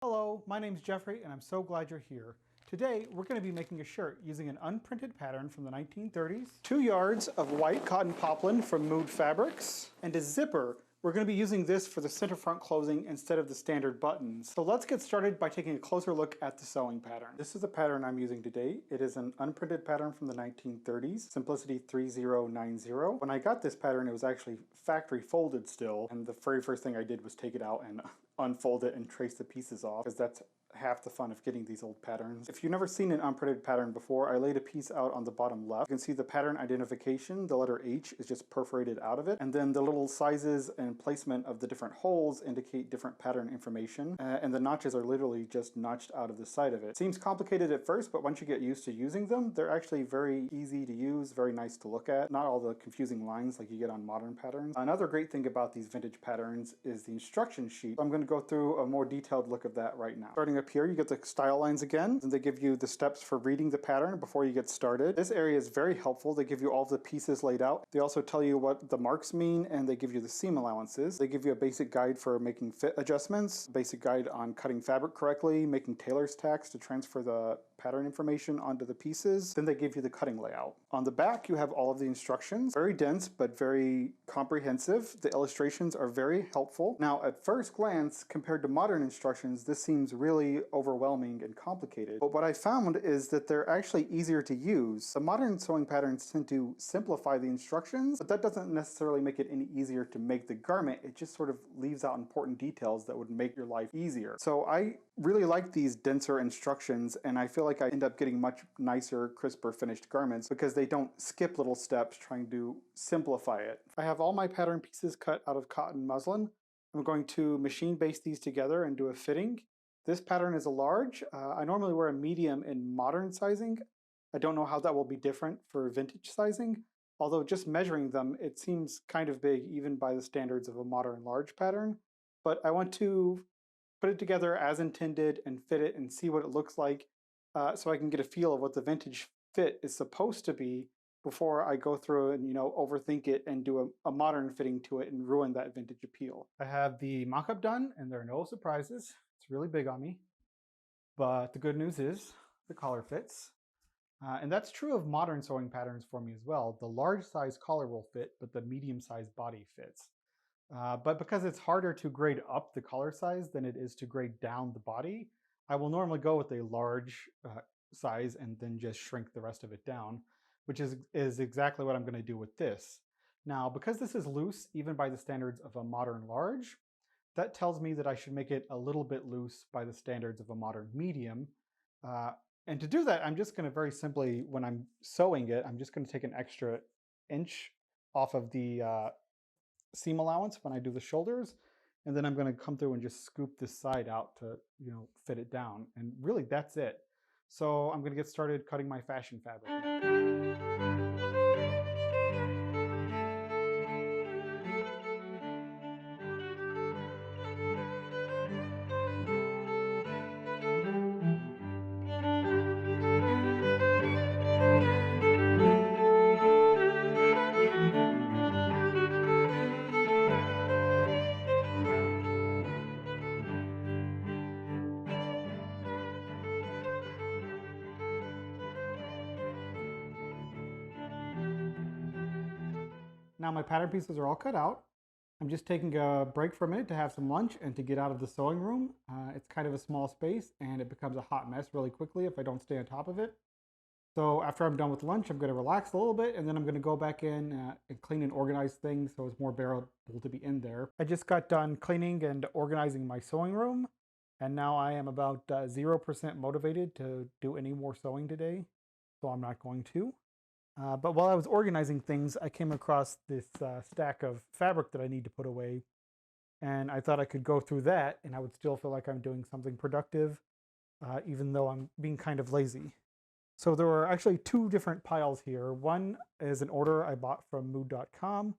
Hello, my name's Jeffrey and I'm so glad you're here. Today we're going to be making a shirt using an unprinted pattern from the 1930s, 2 yards of white cotton poplin from Mood Fabrics, and a zipper. We're going to be using this for the center front closing instead of the standard buttons. So let's get started by taking a closer look at the sewing pattern. This is the pattern I'm using today. It is an unprinted pattern from the 1930s, Simplicity 3090. When I got this pattern, it was actually factory folded still, and the very first thing I did was take it out and unfold it and trace the pieces off, because that's half the fun of getting these old patterns. If you've never seen an unprinted pattern before, I laid a piece out on the bottom left. You can see the pattern identification, the letter H is just perforated out of it, and then the little sizes and placement of the different holes indicate different pattern information, and the notches are literally just notched out of the side of it. Seems complicated at first, but once you get used to using them, they're actually very easy to use, very nice to look at. Not all the confusing lines like you get on modern patterns. Another great thing about these vintage patterns is the instruction sheet. I'm going to go through a more detailed look of that right now. Starting up here, you get the style lines again, and they give you the steps for reading the pattern before you get started. This area is very helpful. They give you all the pieces laid out. They also tell you what the marks mean, and they give you the seam allowances. They give you a basic guide for making fit adjustments, basic guide on cutting fabric correctly, making tailor's tacks to transfer the pattern information onto the pieces. Then they give you the cutting layout. On the back, you have all of the instructions. Very dense, but very comprehensive. The illustrations are very helpful. Now, at first glance, compared to modern instructions, this seems really overwhelming and complicated. But what I found is that they're actually easier to use. The modern sewing patterns tend to simplify the instructions, but that doesn't necessarily make it any easier to make the garment. It just sort of leaves out important details that would make your life easier. So I really like these denser instructions, and I feel like I end up getting much nicer, crisper finished garments because they don't skip little steps trying to simplify it. I have all my pattern pieces cut out of cotton muslin. I'm going to machine baste these together and do a fitting. This pattern is a large. I normally wear a medium in modern sizing. I don't know how that will be different for vintage sizing, although just measuring them, it seems kind of big even by the standards of a modern large pattern. But I want to put it together as intended and fit it and see what it looks like, so I can get a feel of what the vintage fit is supposed to be before I go through and overthink it and do a modern fitting to it and ruin that vintage appeal. I have the mock-up done and there are no surprises. It's really big on me, but the good news is the collar fits. And that's true of modern sewing patterns for me as well. The large size collar will fit, but the medium size body fits. But because it's harder to grade up the collar size than it is to grade down the body, I will normally go with a large size and then just shrink the rest of it down, which is exactly what I'm going to do with this. Now, because this is loose, even by the standards of a modern large, that tells me that I should make it a little bit loose by the standards of a modern medium. And to do that, I'm just going to very simply, when I'm sewing it, I'm just going to take an extra inch off of the seam allowance when I do the shoulders, and then I'm going to come through and just scoop this side out to fit it down, and really that's it. So I'm going to get started cutting my fashion fabric. Now my pattern pieces are all cut out. I'm just taking a break for a minute to have some lunch and to get out of the sewing room. It's kind of a small space and it becomes a hot mess really quickly if I don't stay on top of it. So after I'm done with lunch, I'm going to relax a little bit, and then I'm going to go back in and clean and organize things so it's more bearable to be in there. I just got done cleaning and organizing my sewing room, and now I am about 0% motivated to do any more sewing today, so I'm not going to. But while I was organizing things, I came across this stack of fabric that I need to put away, and I thought I could go through that and I would still feel like I'm doing something productive, even though I'm being kind of lazy. So there are actually two different piles here. One is an order I bought from mood.com,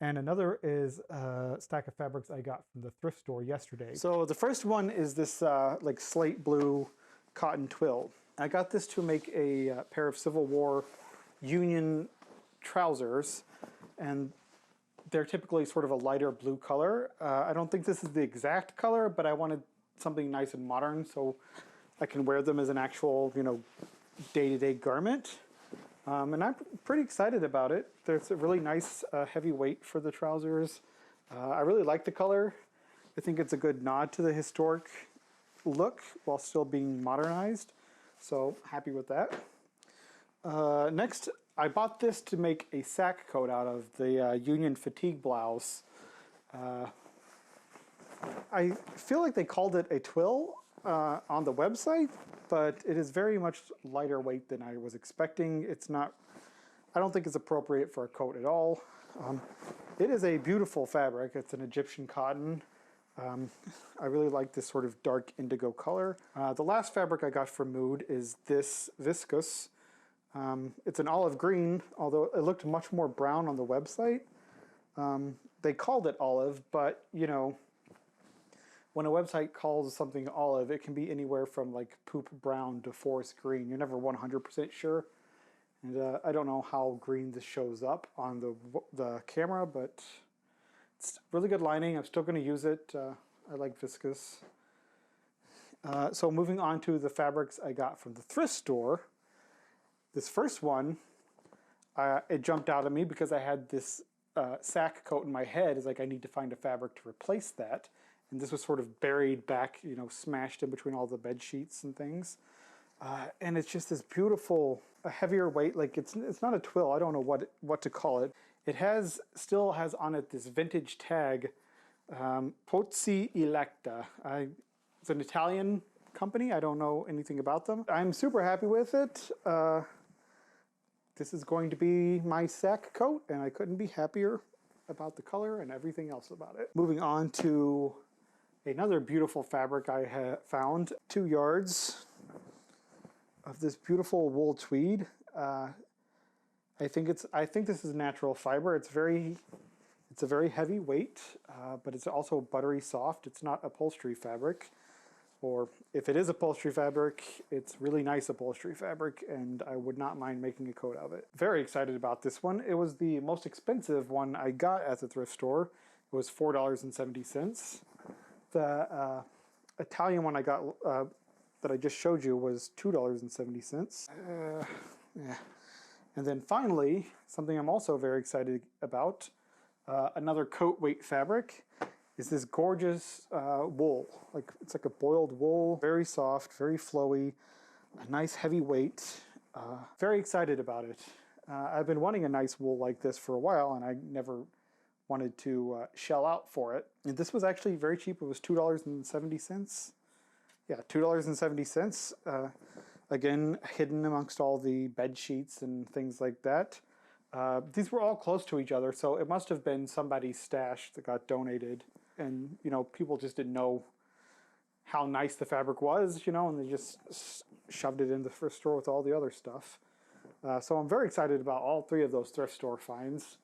and another is a stack of fabrics I got from the thrift store yesterday. So the first one is this like slate blue cotton twill. I got this to make a pair of Civil War Union trousers, and they're typically sort of a lighter blue color. I don't think this is the exact color, but I wanted something nice and modern so I can wear them as an actual, you know, day-to-day garment. And I'm pretty excited about it. There's a really nice heavy weight for the trousers. I really like the color. I think it's a good nod to the historic look while still being modernized. So happy with that. Next, I bought this to make a sack coat out of the Union fatigue blouse. I feel like they called it a twill on the website, but it is very much lighter weight than I was expecting. It's not, I don't think it's appropriate for a coat at all. It is a beautiful fabric. It's an Egyptian cotton. I really like this sort of dark indigo color. The last fabric I got from Mood is this viscose. It's an olive green, although it looked much more brown on the website. They called it olive, but you know, when a website calls something olive, it can be anywhere from like poop brown to forest green. You're never 100% sure. And I don't know how green this shows up on the camera, but it's really good lining. I'm still going to use it. I like viscose. So moving on to the fabrics I got from the thrift store. This first one, it jumped out at me because I had this sack coat in my head. It's like I need to find a fabric to replace that. And this was sort of buried back, you know, smashed in between all the bed sheets and things. And it's just this beautiful, a heavier weight. Like it's not a twill. I don't know what to call it. It still has on it this vintage tag, Pozzi Electa. It's an Italian company. I don't know anything about them. I'm super happy with it. This is going to be my sack coat, and I couldn't be happier about the color and everything else about it. Moving on to another beautiful fabric I have found. 2 yards of this beautiful wool tweed. I think this is natural fiber. It's a very heavy weight, but it's also buttery soft. It's not upholstery fabric, or if it is upholstery fabric, it's really nice upholstery fabric, and I would not mind making a coat of it. Very excited about this one. It was the most expensive one I got at the thrift store. It was $4.70. The Italian one I got that I just showed you was $2.70. Yeah. And then finally, something I'm also very excited about, another coat weight fabric, is this gorgeous wool. It's like a boiled wool, very soft, very flowy, a nice heavy weight. Very excited about it. I've been wanting a nice wool like this for a while, and I never wanted to shell out for it. And this was actually very cheap. It was $2.70. Yeah, $2.70. Again, hidden amongst all the bed sheets and things like that. These were all close to each other, so it must have been somebody's stash that got donated. And, you know, people just didn't know how nice the fabric was, you know, and they just shoved it in the thrift store with all the other stuff. So I'm very excited about all 3 of those thrift store finds.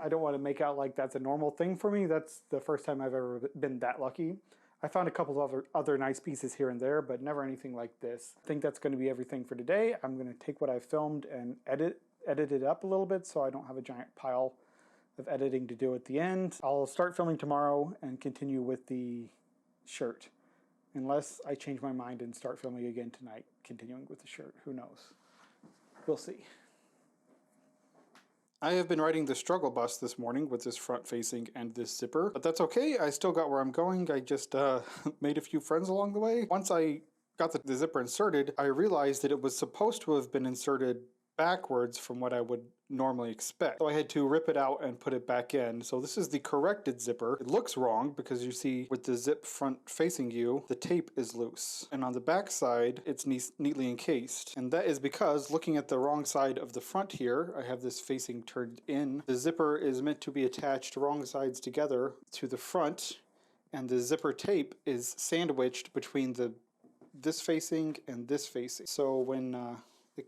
I don't want to make out like that's a normal thing for me. That's the first time I've ever been that lucky. I found a couple of other nice pieces here and there, but never anything like this. I think that's going to be everything for today. I'm going to take what I filmed and edit it up a little bit so I don't have a giant pile of editing to do at the end. I'll start filming tomorrow and continue with the shirt, unless I change my mind and start filming again tonight, continuing with the shirt. Who knows? We'll see. I have been riding the struggle bus this morning with this front facing and this zipper, but that's okay. I still got where I'm going. I just made a few friends along the way. Once I got the zipper inserted, I realized that it was supposed to have been inserted backwards from what I would normally expect. So I had to rip it out and put it back in. So this is the corrected zipper. It looks wrong because you see with the zip front facing you, the tape is loose. And on the back side, it's neatly encased. And that is because looking at the wrong side of the front here, I have this facing turned in. The zipper is meant to be attached wrong sides together to the front, and the zipper tape is sandwiched between this facing and this facing. So when it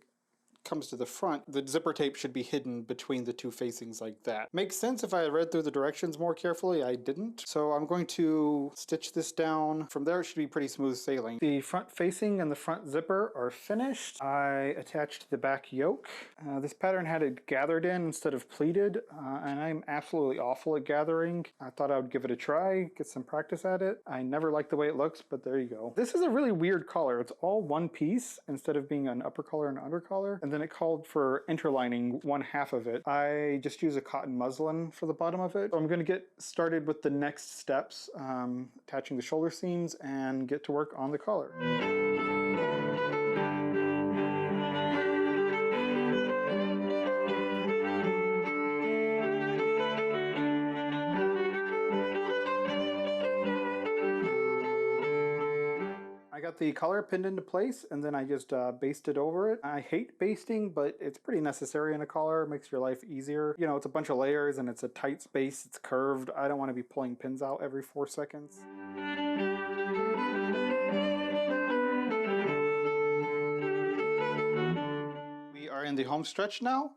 comes to the front, the zipper tape should be hidden between the two facings like that. Makes sense if I had read through the directions more carefully. I didn't. So I'm going to stitch this down. From there it should be pretty smooth sailing. The front facing and the front zipper are finished. I attached the back yoke. This pattern had it gathered in instead of pleated, and I'm absolutely awful at gathering. I thought I would give it a try, get some practice at it. I never liked the way it looks, but there you go. This is a really weird collar. It's all one piece instead of being an upper collar and under collar. And then it called for interlining one half of it. I just use a cotton muslin for the bottom of it. So I'm going to get started with the next steps, attaching the shoulder seams and get to work on the collar. Got the collar pinned into place, and then I just basted over it. I hate basting, but it's pretty necessary in a collar. It makes your life easier. You know, it's a bunch of layers and it's a tight space. It's curved. I don't want to be pulling pins out every 4 seconds. We are in the home stretch now.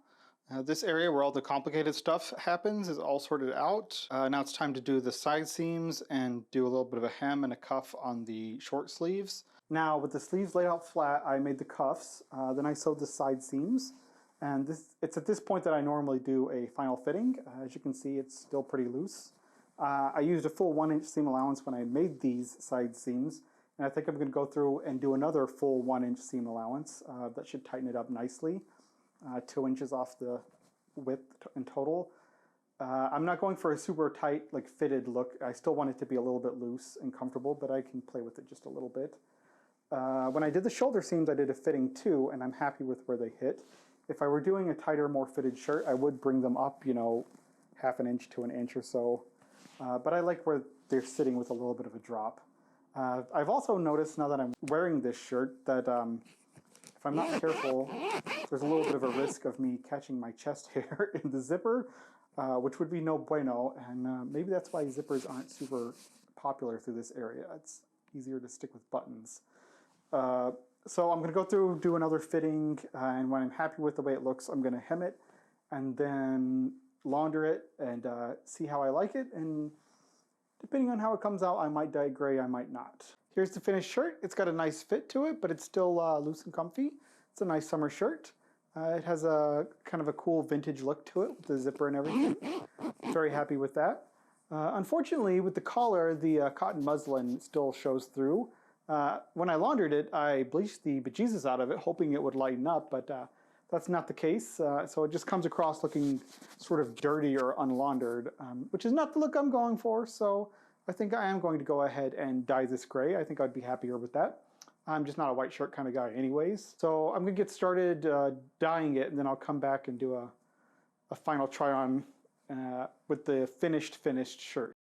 This area where all the complicated stuff happens is all sorted out. Now it's time to do the side seams and do a little bit of a hem and a cuff on the short sleeves. Now with the sleeves laid out flat, I made the cuffs, then I sewed the side seams. And it's at this point that I normally do a final fitting. As you can see, it's still pretty loose. I used a full 1-inch seam allowance when I made these side seams. And I think I'm going to go through and do another full 1-inch seam allowance. That should tighten it up nicely. 2 inches off the width in total. I'm not going for a super tight, like fitted look. I still want it to be a little bit loose and comfortable, but I can play with it just a little bit. When I did the shoulder seams, I did a fitting too, and I'm happy with where they hit. If I were doing a tighter, more fitted shirt, I would bring them up, you know, 1/2 inch to 1 inch or so. But I like where they're sitting with a little bit of a drop. I've also noticed now that I'm wearing this shirt that if I'm not careful, there's a little bit of a risk of me catching my chest hair in the zipper, which would be no bueno, and maybe that's why zippers aren't super popular through this area. It's easier to stick with buttons. So I'm going to go through, do another fitting, and when I'm happy with the way it looks, I'm going to hem it, and then launder it, and see how I like it, and depending on how it comes out, I might dye it gray, I might not. Here's the finished shirt. It's got a nice fit to it, but it's still loose and comfy. It's a nice summer shirt. It has a kind of a cool vintage look to it with the zipper and everything. Very happy with that. Unfortunately, with the collar, the cotton muslin still shows through. When I laundered it, I bleached the bejesus out of it, hoping it would lighten up, but that's not the case. So it just comes across looking sort of dirty or unlaundered, which is not the look I'm going for. So I think I am going to go ahead and dye this gray. I think I'd be happier with that. I'm just not a white shirt kind of guy anyways. So I'm going to get started dyeing it, and then I'll come back and do a final try on with the finished shirt.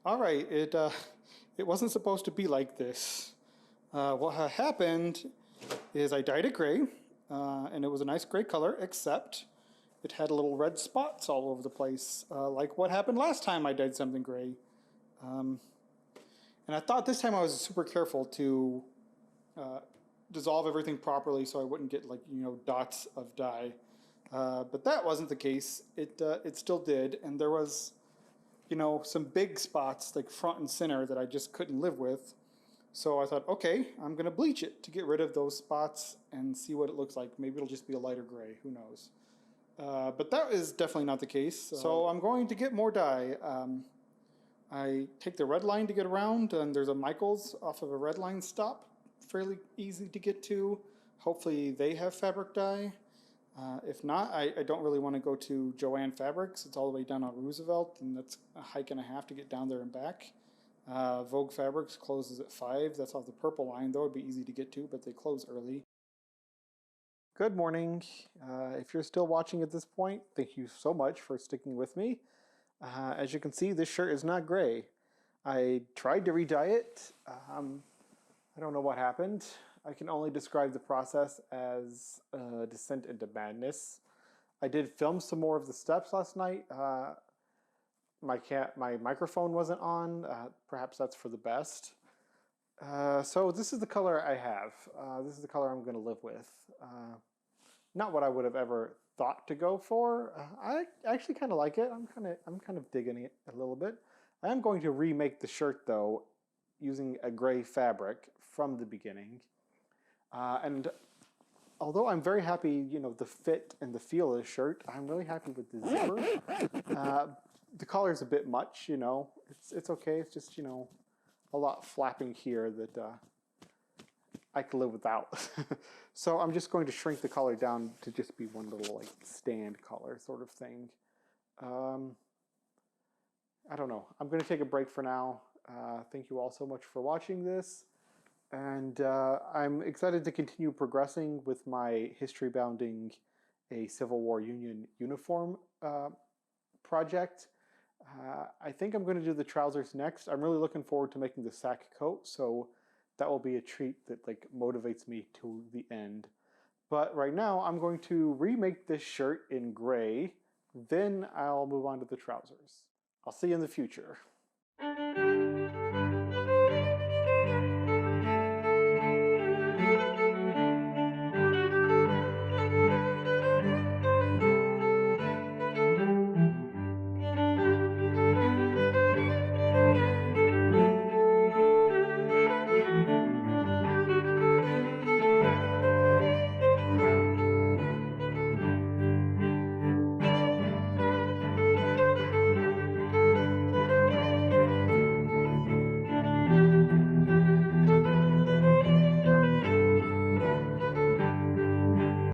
All right, it wasn't supposed to be like this. What happened is I dyed it gray, and it was a nice gray color, except it had little red spots all over the place, like what happened last time I dyed something gray. And I thought this time I was super careful to dissolve everything properly so I wouldn't get, like, you know, dots of dye. But that wasn't the case. It still did, and there was, you know, some big spots like front and center that I just couldn't live with. So I thought, okay, I'm going to bleach it to get rid of those spots and see what it looks like. Maybe it'll just be a lighter gray, who knows. But that is definitely not the case. So I'm going to get more dye. I take the red line to get around, and there's a Michaels off of a red line stop, fairly easy to get to. Hopefully they have fabric dye. If not, I don't really want to go to Joann Fabrics. It's all the way down on Roosevelt, and that's a hike and a half to get down there and back. Vogue Fabrics closes at 5. That's off the purple line, though. It'd be easy to get to, but they close early. Good morning. If you're still watching at this point, thank you so much for sticking with me. As you can see, this shirt is not gray. I tried to re-dye it. I don't know what happened. I can only describe the process as a descent into madness. I did film some more of the steps last night. My microphone wasn't on. Perhaps that's for the best. So this is the color I have. This is the color I'm going to live with. Not what I would have ever thought to go for. I actually kind of like it. I'm kind of digging it a little bit. I am going to remake the shirt though, using a gray fabric from the beginning. And although I'm very happy, you know, the fit and the feel of the shirt, I'm really happy with the zipper. The collar's a bit much, you know. It's okay. It's just, you know, a lot flapping here that I could live without. So I'm just going to shrink the collar down to just be one little like stand collar sort of thing. I don't know. I'm going to take a break for now. Thank you all so much for watching this. And I'm excited to continue progressing with my history bounding a Civil War Union uniform project. I think I'm going to do the trousers next. I'm really looking forward to making the sack coat, so that will be a treat that like motivates me to the end. But right now I'm going to remake this shirt in gray, then I'll move on to the trousers. I'll see you in the future.